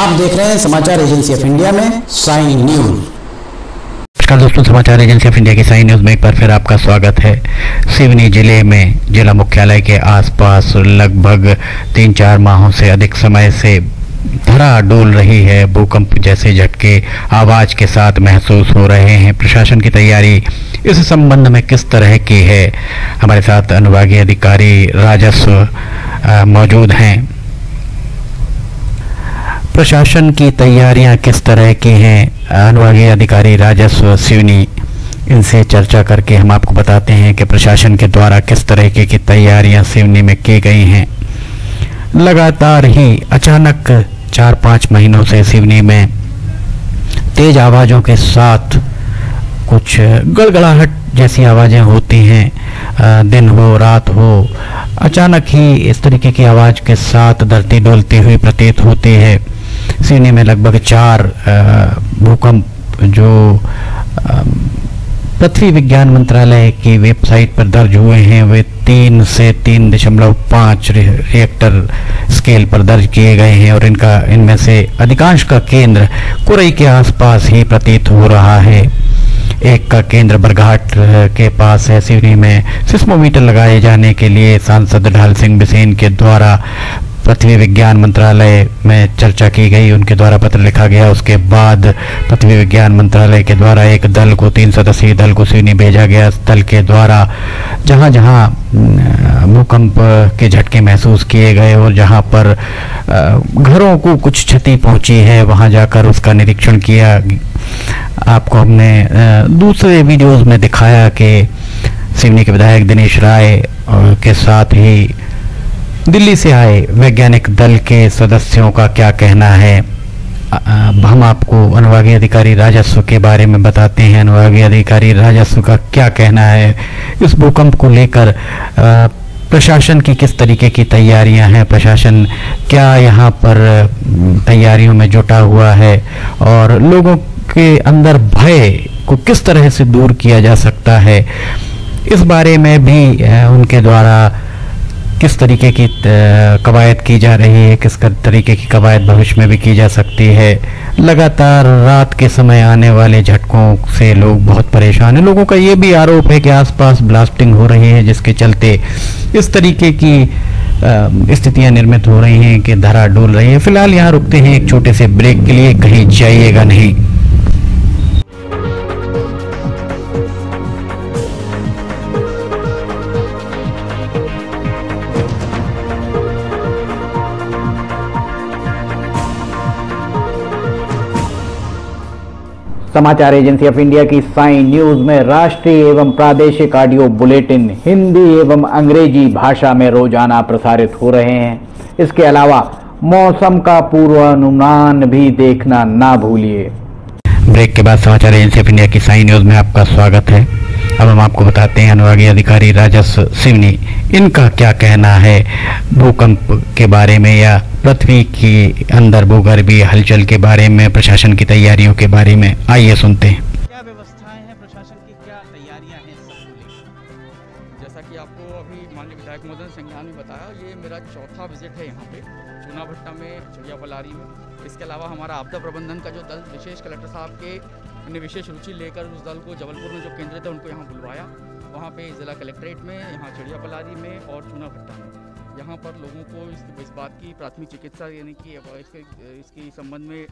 आप देख रहे हैं समाचार एजेंसी ऑफ इंडिया में साइन न्यूज। नमस्कार दोस्तों, समाचार एजेंसी ऑफ इंडिया की साइन न्यूज में एक बार फिर आपका स्वागत है। सिवनी जिले में जिला मुख्यालय के आसपास लगभग 3-4 माहों से अधिक समय से धरा डोल रही है। भूकंप जैसे झटके आवाज के साथ महसूस हो रहे हैं। प्रशासन की तैयारी इस संबंध में किस तरह की है? हमारे साथ अनुभागीय अधिकारी राजस्व मौजूद हैं। प्रशासन की तैयारियां किस तरह की हैं? अनुभागीय अधिकारी राजस्व सिवनी, इनसे चर्चा करके हम आपको बताते हैं कि प्रशासन के द्वारा किस तरह की तैयारियां सिवनी में की गई हैं। लगातार ही अचानक 4-5 महीनों से सिवनी में तेज आवाज़ों के साथ कुछ गड़गड़ाहट जैसी आवाज़ें होती हैं। दिन हो रात हो, अचानक ही इस तरीके की आवाज़ के साथ धरती डोलती हुई प्रतीत होती है। सिवनी में लगभग 4 भूकंप जो पृथ्वी विज्ञान मंत्रालय की वेबसाइट पर दर्ज हुए हैं वे 3 से 3.5 रिएक्टर स्केल पर दर्ज किए गए हैं और इनमें से अधिकांश का केंद्र कुरई के आसपास ही प्रतीत हो रहा है। एक का केंद्र बरघाट के पास है। सिवनी में सिस्मोमीटर लगाए जाने के लिए सांसद ढाल सिंह बिसेन के द्वारा पृथ्वी विज्ञान मंत्रालय में चर्चा की गई, उनके द्वारा पत्र लिखा गया। उसके बाद पृथ्वी विज्ञान मंत्रालय के द्वारा एक दल को 3 सदस्यीय दल को सिवनी भेजा गया। इस दल के द्वारा जहां जहां भूकंप के झटके महसूस किए गए और जहां पर घरों को कुछ क्षति पहुंची है वहां जाकर उसका निरीक्षण किया। आपको हमने दूसरे वीडियोस में दिखाया कि सिवनी के विधायक दिनेश राय के साथ ही दिल्ली से आए वैज्ञानिक दल के सदस्यों का क्या कहना है। हम आपको अनुभागीय अधिकारी राजस्व के बारे में बताते हैं। अनुभागीय अधिकारी राजस्व का क्या कहना है इस भूकंप को लेकर। प्रशासन की किस तरीके की तैयारियां हैं, प्रशासन क्या यहाँ पर तैयारियों में जुटा हुआ है और लोगों के अंदर भय को किस तरह से दूर किया जा सकता है, इस बारे में भी उनके द्वारा किस तरीके की कवायद की जा रही है, किस तरीके की कवायद भविष्य में भी की जा सकती है। लगातार रात के समय आने वाले झटकों से लोग बहुत परेशान हैं। लोगों का ये भी आरोप है कि आसपास ब्लास्टिंग हो रही है जिसके चलते इस तरीके की स्थितियां निर्मित हो रही हैं कि धरा डोल रही है। फिलहाल यहाँ रुकते हैं एक छोटे से ब्रेक के लिए, कहीं जाइएगा नहीं। समाचार एजेंसी ऑफ इंडिया की साइन न्यूज में राष्ट्रीय एवं प्रादेशिक ऑडियो बुलेटिन हिंदी एवं अंग्रेजी भाषा में रोजाना प्रसारित हो रहे हैं। इसके अलावा मौसम का पूर्वानुमान भी देखना ना भूलिए। ब्रेक के बाद समाचार एजेंसी ऑफ इंडिया की साइन न्यूज में आपका स्वागत है। अब हम आपको बताते हैं अनुभागीय अधिकारी राजस्व सिवनी, इनका क्या कहना है भूकंप के बारे में या पृथ्वी के अंदर भूगर्भीय हलचल के बारे में, प्रशासन की तैयारियों के बारे में। आइए सुनते हैं। क्या व्यवस्थाएं हैं, प्रशासन की क्या तैयारियां हैं जैसा कि आपको अभी माननीय विधायक महोदय संज्ञान में बताया, ये मेरा 4था विजिट है यहाँ पे चूनाभट्टा में, चिड़िया पलारी में। इसके अलावा हमारा आपदा प्रबंधन का जो दल विशेष कलेक्टर साहब के ने विशेष रुचि लेकर उस दल को जबलपुर में जो केंद्र थे उनको यहाँ बुलवाया। वहाँ पे जिला कलेक्ट्रेट में, यहाँ चिड़िया पलारी में और चूनाभट्टा में यहाँ पर लोगों को इस बात की प्राथमिक चिकित्सा यानी कि इसके संबंध में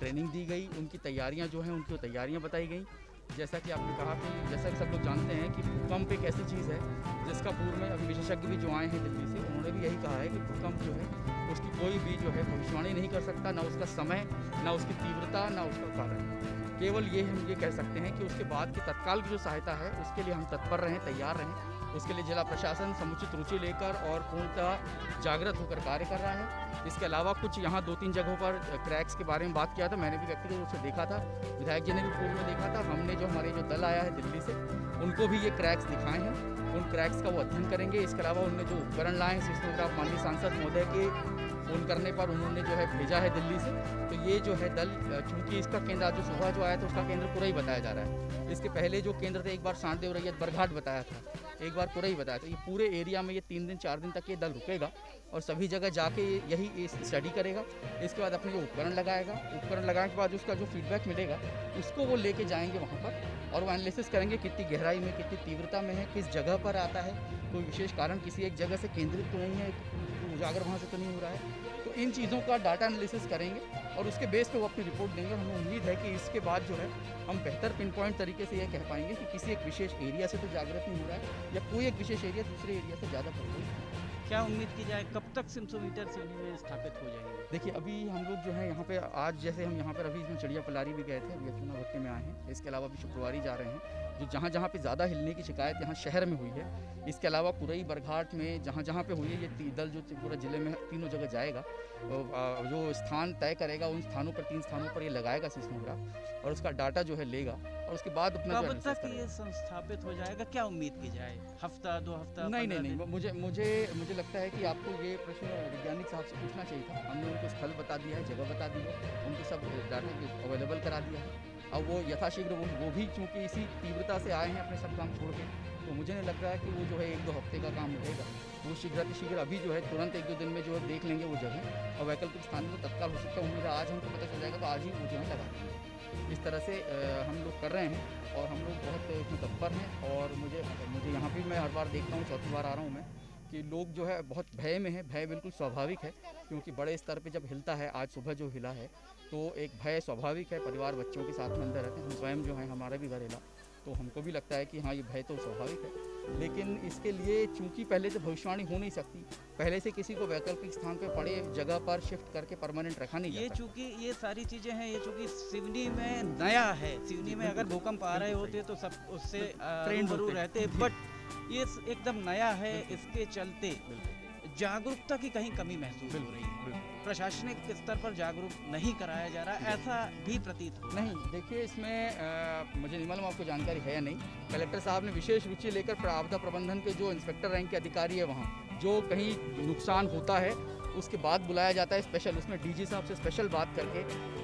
ट्रेनिंग दी गई। उनकी तैयारियाँ जो हैं उनकी तैयारियाँ बताई गई। जैसा कि आपने कहा कि जैसा कि सब लोग जानते हैं कि भूकंप एक ऐसी चीज़ है जिसका पूर्व में अभी विशेषज्ञ भी जो आए हैं दिल्ली से, उन्होंने भी यही कहा है कि भूकंप जो है उसकी कोई भी जो है भविष्यवाणी नहीं कर सकता, ना उसका समय, ना उसकी तीव्रता, ना उसका कारण। केवल ये हम ये कह सकते हैं कि उसके बाद की तत्काल की जो सहायता है उसके लिए हम तत्पर रहें, तैयार रहें। उसके लिए जिला प्रशासन समुचित रुचि लेकर और पूर्णतः जागृत होकर कार्य कर रहा है। इसके अलावा कुछ यहाँ 2-3 जगहों पर क्रैक्स के बारे में बात किया था, मैंने भी व्यक्तिगत रूप से देखा था, विधायक जी ने भी पूर्व में देखा था। हमने जो हमारे जो दल आया है दिल्ली से उनको भी ये क्रैक्स दिखाए हैं, उन क्रैक्स का वो अध्ययन करेंगे। इसके अलावा उनने जो उपकरण लाए हैं, सिस्मोग्राफ माननीय सांसद महोदय के फ़ोन करने पर उन्होंने जो है भेजा है दिल्ली से। तो ये जो है दल, चूँकि इसका केंद्र जो सुबह जो आया था उसका केंद्र कुरई बताया जा रहा है। इसके पहले जो केंद्र थे, एक बार सांडदेव रैयत बरघाट बताया था, एक बार कुरई बताया था। ये पूरे एरिया में ये 3 दिन 4 दिन तक ये दल रुकेगा और सभी जगह जाके यही स्टडी करेगा। इसके बाद अपने उपकरण लगाएगा, उपकरण लगाने के बाद उसका जो फीडबैक मिलेगा उसको वो लेके जाएंगे वहाँ पर और वो एनालिसिस करेंगे कितनी गहराई में, कितनी तीव्रता में है, किस जगह पर आता है, कोई विशेष कारण किसी एक जगह से केंद्रित तो नहीं है, उजागर वहाँ से तो नहीं हो रहा है। तो इन चीज़ों का डाटा एनालिसिस करेंगे और उसके बेस पे वो अपनी रिपोर्ट देंगे। हमें उम्मीद है कि इसके बाद जो है हम बेहतर पिन पॉइंट तरीके से यह कह पाएंगे कि किसी एक विशेष एरिया से तो जागृत नहीं हो रहा है या कोई एक विशेष एरिया दूसरे एरिया से ज़्यादा प्रभावित है। क्या उम्मीद की जाए कब तक सेंसोमीटर सिवनी में स्थापित हो जाएंगे? देखिए, अभी हम लोग जो है यहाँ पे आज जैसे हम यहाँ पर अभी इसमें चिड़िया पलारी भी गए थे, अभी चूना भट्टे में आए हैं। इसके अलावा भी शुक्रवारी जा रहे हैं। जो जहाँ जहाँ पे ज़्यादा हिलने की शिकायत यहाँ शहर में हुई है, इसके अलावा कुरई बरघाट में जहाँ जहाँ पे हुई है, ये दल जो पूरा ज़िले में तीनों जगह जाएगा। जो स्थान तय करेगा उन स्थानों पर 3 स्थानों पर ये लगाएगा सीस्मोग्राफ और उसका डाटा जो है लेगा और उसके बाद अपना कब तक ये संस्थापित हो जाएगा? क्या उम्मीद की जाए? हफ्ता 2 हफ्ता? नहीं, मुझे लगता है कि आपको ये प्रश्न वैज्ञानिक साहब से पूछना चाहिए था। हमने उनको स्थल बता दिया है, जगह बता दी है, उनको सब डाटा अवेलेबल करा दिया है। अब वो यथाशीघ्र वो भी चूँकि इसी तीव्रता से आए हैं अपने सब काम छोड़ के, तो मुझे नहीं लग रहा है कि वो जो है 1-2 हफ्ते का काम रहेगा। वो शीघ्र अभी जो है तुरंत 1-2 दिन में जो है देख लेंगे वो जगह और वैकल्पिक स्थान में तो तत्काल हो सकता है। उम्मीद है आज हमको पता चल जाएगा तो आज ही वो जो है लगा देंगे। इस तरह से हम लोग कर रहे हैं और हम लोग बहुत इसमें तत्पर हैं। और मुझे यहाँ भी मैं हर बार देखता हूँ, चौथी बार आ रहा हूँ मैं, कि लोग जो है बहुत भय में है। भय बिल्कुल स्वाभाविक है क्योंकि बड़े स्तर पे जब हिलता है, आज सुबह जो हिला है, तो एक भय स्वाभाविक है। परिवार बच्चों के साथ में अंदर रहते हैं, हम स्वयं जो है हमारा भी घर हिला, तो हमको भी लगता है कि हाँ, ये भय तो स्वाभाविक है। लेकिन इसके लिए चूंकि पहले से भविष्यवाणी हो नहीं सकती, पहले से किसी को वैकल्पिक स्थान पे पड़े जगह पर शिफ्ट करके परमानेंट रखा नहीं जाता। चूंकि ये सारी चीज़ें हैं, ये चूंकि सिवनी में नया है, सिवनी में अगर भूकंप आ रहे होते तो सब उससे रूबरू रहते, बट ये एकदम नया है, इसके चलते जागरूकता की कहीं कमी महसूस हो रही है। प्रशासनिक स्तर पर जागरूक नहीं कराया जा रहा, ऐसा भी प्रतीत हो। नहीं, देखिए इसमें मुझे नहीं मालूम आपको जानकारी है या नहीं। कलेक्टर साहब ने विशेष रुचि लेकर आपदा प्रबंधन के जो इंस्पेक्टर रैंक के अधिकारी है, वहाँ जो कहीं नुकसान होता है उसके बाद बुलाया जाता है स्पेशल, उसमें डीजी साहब से स्पेशल बात करके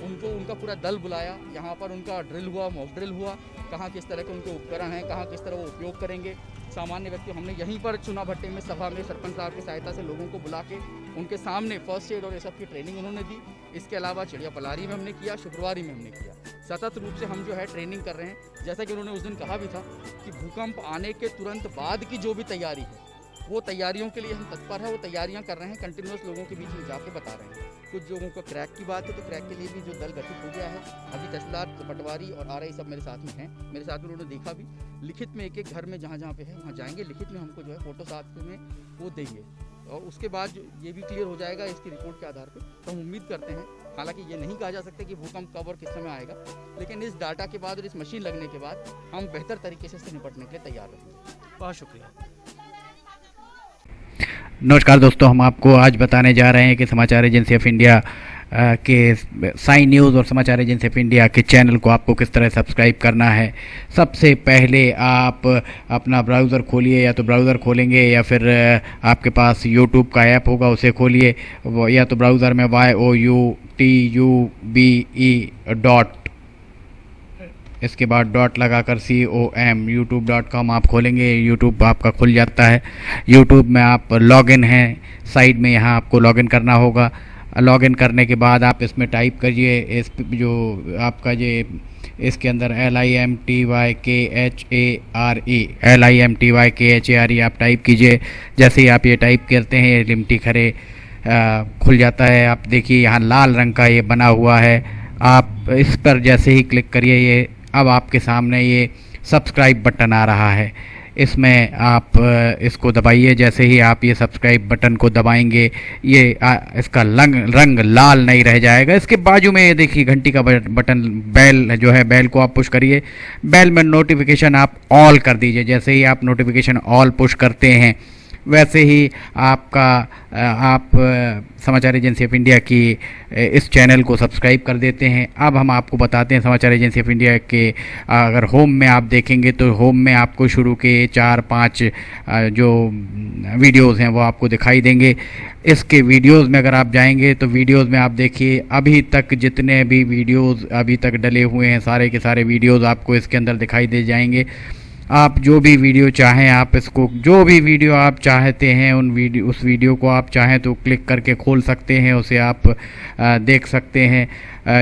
उनका पूरा दल बुलाया। यहाँ पर उनका ड्रिल हुआ, मॉक ड्रिल हुआ, कहाँ किस तरह के उनके उपकरण हैं, कहाँ किस तरह वो उपयोग करेंगे। सामान्य व्यक्ति हमने यहीं पर चुना भट्टे में सभा में सरपंच साहब की सहायता से लोगों को बुला के उनके सामने फर्स्ट एड और ये सब की ट्रेनिंग उन्होंने दी। इसके अलावा चिड़िया पलारी में हमने किया, शुक्रवारी में हमने किया। सतत रूप से हम जो है ट्रेनिंग कर रहे हैं। जैसा कि उन्होंने उस दिन कहा भी था कि भूकंप आने के तुरंत बाद की जो भी तैयारी है, वो तैयारियों के लिए हम तत्पर है, वो तैयारियां कर रहे हैं, कंटिन्यूस लोगों के बीच में जाके बता रहे हैं। कुछ लोगों को क्रैक की बात है तो क्रैक के लिए भी जो दल गठित हो गया है, अभी तहसीलदार पटवारी और आरआई सब मेरे साथ में हैं, मेरे साथ में उन्होंने देखा भी। लिखित में एक घर में जहाँ जहाँ पे है वहाँ जाएंगे, लिखित में हमको जो है फोटो साथ में वो देंगे और उसके बाद ये भी क्लियर हो जाएगा इसकी रिपोर्ट के आधार पर। तो हम उम्मीद करते हैं, हालांकि ये नहीं कहा जा सकता कि भूकंप कब और किस समय आएगा, लेकिन इस डाटा के बाद और इस मशीन लगने के बाद हम बेहतर तरीके से इससे निपटने के लिए तैयार रहेंगे। बहुत शुक्रिया। नमस्कार दोस्तों, हम आपको आज बताने जा रहे हैं कि समाचार एजेंसी ऑफ इंडिया के साइन न्यूज़ और समाचार एजेंसी ऑफ इंडिया के चैनल को आपको किस तरह सब्सक्राइब करना है। सबसे पहले आप अपना ब्राउज़र खोलिए, या तो ब्राउज़र खोलेंगे या फिर आपके पास यूट्यूब का ऐप होगा उसे खोलिए, या तो ब्राउज़र में youtube इसके बाद डॉट लगाकर com youtube.com आप खोलेंगे, यूट्यूब आपका खुल जाता है। यूट्यूब में आप लॉगिन हैं, साइड में यहाँ आपको लॉगिन करना होगा। लॉगिन करने के बाद आप इसमें टाइप करिए, इस जो आपका ये इसके अंदर LIMTYKHARE आप टाइप कीजिए। जैसे ही आप ये टाइप करते हैं, लिमटी खरे खुल जाता है। आप देखिए यहाँ लाल रंग का ये बना हुआ है, आप इस पर जैसे ही क्लिक करिए, ये अब आपके सामने ये सब्सक्राइब बटन आ रहा है। इसमें आप इसको दबाइए। जैसे ही आप ये सब्सक्राइब बटन को दबाएंगे, ये इसका रंग लाल नहीं रह जाएगा। इसके बाजू में ये देखिए घंटी का बटन, बेल जो है, बेल को आप पुश करिए। बेल में नोटिफिकेशन आप ऑल कर दीजिए। जैसे ही आप नोटिफिकेशन ऑल पुश करते हैं वैसे ही आप समाचार एजेंसी ऑफ इंडिया की इस चैनल को सब्सक्राइब कर देते हैं। अब हम आपको बताते हैं समाचार एजेंसी ऑफ इंडिया के अगर होम में आप देखेंगे तो होम में आपको शुरू के 4-5 जो वीडियोज़ हैं वो आपको दिखाई देंगे। इसके वीडियोज़ में अगर आप जाएंगे तो वीडियोज़ में आप देखिए अभी तक जितने भी वीडियोज़ अभी तक डले हुए हैं सारे के सारे वीडियोज़ आपको इसके अंदर दिखाई दे जाएंगे। आप जो भी वीडियो चाहें आप इसको जो भी वीडियो आप चाहते हैं उस वीडियो को आप चाहें तो क्लिक करके खोल सकते हैं, उसे आप देख सकते हैं।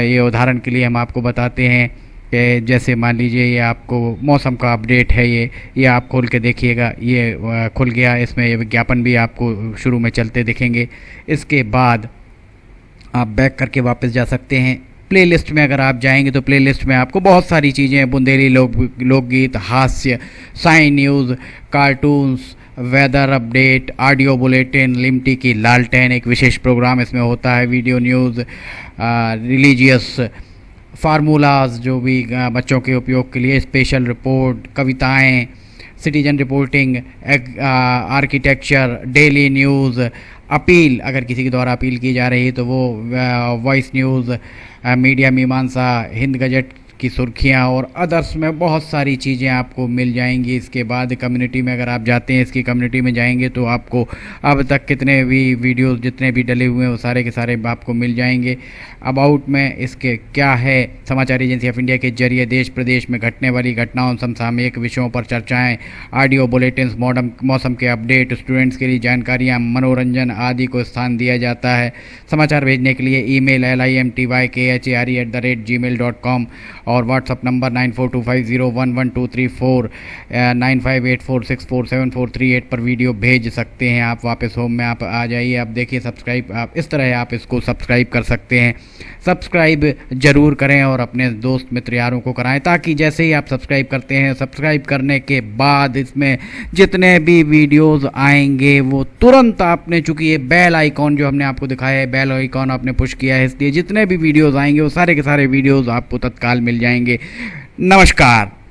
ये उदाहरण के लिए हम आपको बताते हैं कि जैसे मान लीजिए ये आपको मौसम का अपडेट है, ये आप खोल के देखिएगा, ये खुल गया। इसमें ये विज्ञापन भी आपको शुरू में चलते दिखेंगे। इसके बाद आप बैक करके वापस जा सकते हैं। प्लेलिस्ट में अगर आप जाएंगे तो प्लेलिस्ट में आपको बहुत सारी चीज़ें हैं, बुंदेली लोकगीत, हास्य, sign news, cartoons, weather update, audio bulletin, Limti की लालटेन एक विशेष प्रोग्राम इसमें होता है, वीडियो न्यूज़, रिलीजियस फार्मूलाज जो भी बच्चों के उपयोग के लिए, स्पेशल रिपोर्ट, कविताएं, citizen reporting, architecture, daily news, appeal अगर किसी के द्वारा अपील की जा रही है तो वो, वॉइस न्यूज़, मीडिया मीमांसा, हिंद गजट की सुर्खियां और अदर्स में बहुत सारी चीज़ें आपको मिल जाएंगी। इसके बाद कम्युनिटी में अगर आप जाते हैं, इसकी कम्युनिटी में जाएंगे तो आपको अब तक कितने भी वीडियोस जितने भी डले हुए हैं वो सारे के सारे आपको मिल जाएंगे। अबाउट में इसके क्या है, समाचार एजेंसी ऑफ इंडिया के जरिए देश प्रदेश में घटने वाली घटनाओं, समसामयिक विषयों पर चर्चाएँ, ऑडियो बुलेटिन्स, मौसम के अपडेट, स्टूडेंट्स के लिए जानकारियाँ, मनोरंजन आदि को स्थान दिया जाता है। समाचार भेजने के लिए ईमेल limtykhare@gmail.com और व्हाट्सअप नंबर 9425011234 9584647438 पर वीडियो भेज सकते हैं। आप वापस होम में आप आ जाइए, आप देखिए सब्सक्राइब, आप इस तरह आप इसको सब्सक्राइब कर सकते हैं। सब्सक्राइब ज़रूर करें और अपने दोस्त मित्र यारों को कराएं, ताकि जैसे ही आप सब्सक्राइब करते हैं, सब्सक्राइब करने के बाद इसमें जितने भी वीडियोज़ आएंगे वो तुरंत आपने, चूँकि ये बेल आइकॉन जो हमने आपको दिखाया है, बेल आइकॉन आपने पुश किया है, इसलिए जितने भी वीडियोज़ आएंगे वो सारे के सारे वीडियोज़ आपको तत्काल मिल जाएंगे। नमस्कार।